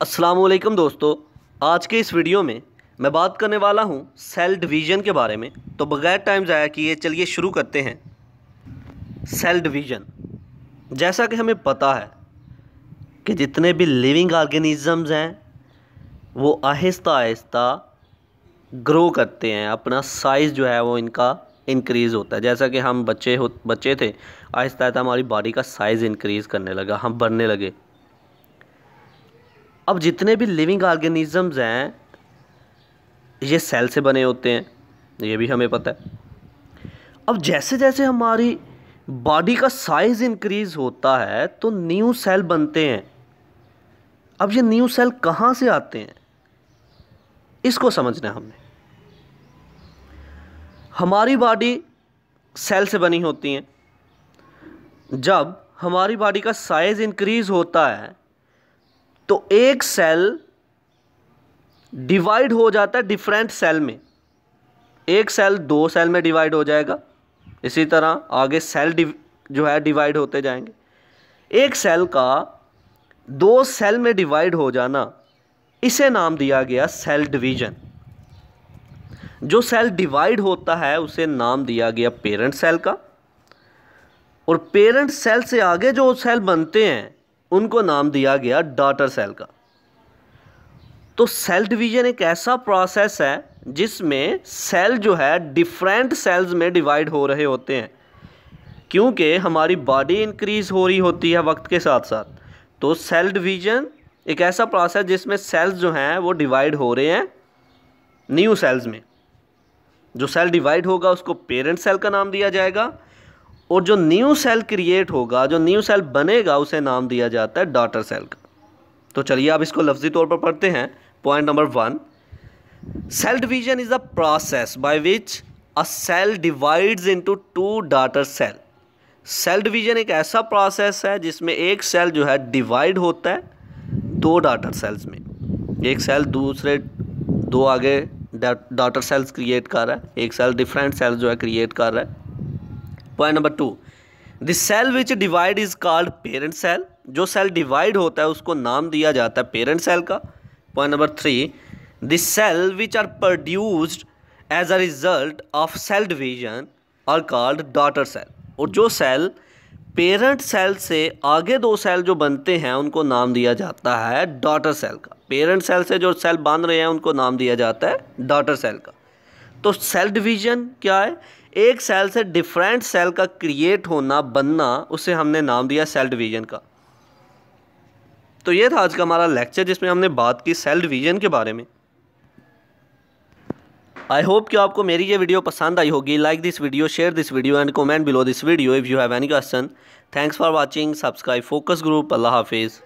अस्सलामुअलैकुम दोस्तों, आज के इस वीडियो में मैं बात करने वाला हूं सेल डिवीज़न के बारे में। तो बगैर टाइम ज़ाया किए चलिए शुरू करते हैं। सेल डिवीज़न, जैसा कि हमें पता है कि जितने भी लिविंग ऑर्गेनिज़म्स हैं वो आहिस्ता आहिस्ता ग्रो करते हैं, अपना साइज़ जो है वो इनका इंक्रीज़ होता है। जैसा कि हम बच्चे थे, आहिस्ता आहिस्ता हमारी बॉडी का साइज़ इंक्रीज़ करने लगा, हम बढ़ने लगे। अब जितने भी लिविंग ऑर्गेनिज़म्स हैं ये सेल से बने होते हैं, ये भी हमें पता है। अब जैसे जैसे हमारी बॉडी का साइज़ इंक्रीज़ होता है तो न्यू सेल बनते हैं। अब ये न्यू सेल कहाँ से आते हैं इसको समझना है हमने। हमारी बॉडी सेल से बनी होती है। जब हमारी बॉडी का साइज़ इंक्रीज़ होता है तो एक सेल डिवाइड हो जाता है डिफरेंट सेल में। एक सेल दो सेल में डिवाइड हो जाएगा, इसी तरह आगे सेल जो है डिवाइड होते जाएंगे। एक सेल का दो सेल में डिवाइड हो जाना, इसे नाम दिया गया सेल डिवीज़न। जो सेल डिवाइड होता है उसे नाम दिया गया पेरेंट सेल का, और पेरेंट सेल से आगे जो सेल बनते हैं उनको नाम दिया गया डॉटर सेल का। तो सेल डिवीज़न एक ऐसा प्रोसेस है जिसमें सेल जो है डिफरेंट सेल्स में डिवाइड हो रहे होते हैं, क्योंकि हमारी बॉडी इंक्रीज़ हो रही होती है वक्त के साथ साथ। तो सेल डिवीज़न एक ऐसा प्रोसेस जिसमें सेल्स जो हैं वो डिवाइड हो रहे हैं न्यू सेल्स में। जो सेल डिवाइड होगा उसको पेरेंट सेल का नाम दिया जाएगा, और जो न्यू सेल क्रिएट होगा, जो न्यू सेल बनेगा, उसे नाम दिया जाता है डॉटर सेल का। तो चलिए आप इसको लफ्ज़ी तौर पर पढ़ते हैं। Point number 1, cell division is a process by which a cell divides into two daughter cell. Cell division एक ऐसा प्रोसेस है जिसमें एक सेल जो है डिवाइड होता है दो डॉटर सेल्स में। एक सेल दूसरे दो आगे डॉटर सेल्स क्रिएट कर रहा है, एक सेल डिफरेंट सेल जो है क्रिएट कर रहा है। Point number 2, the cell which divide is called parent cell. जो सेल डिवाइड होता है उसको नाम दिया जाता है पेरेंट सेल का। Point number 3, the cell which are produced as a result of cell division are called daughter cell. और जो सेल पेरेंट सेल से आगे दो सेल जो बनते हैं उनको नाम दिया जाता है डॉटर सेल का। पेरेंट सेल से जो सेल बन रहे हैं उनको नाम दिया जाता है डॉटर सेल का। तो सेल डिवीज़न क्या है? एक सेल से डिफरेंट सेल का क्रिएट होना, बनना, उसे हमने नाम दिया सेल डिवीज़न का। तो ये था आज का हमारा लेक्चर जिसमें हमने बात की सेल डिवीज़न के बारे में। आई होप कि आपको मेरी ये वीडियो पसंद आई होगी। Like this video, share this video and comment below this video if you have any question. Thanks for watching. Subscribe focus group. अल्लाह हाफिज़।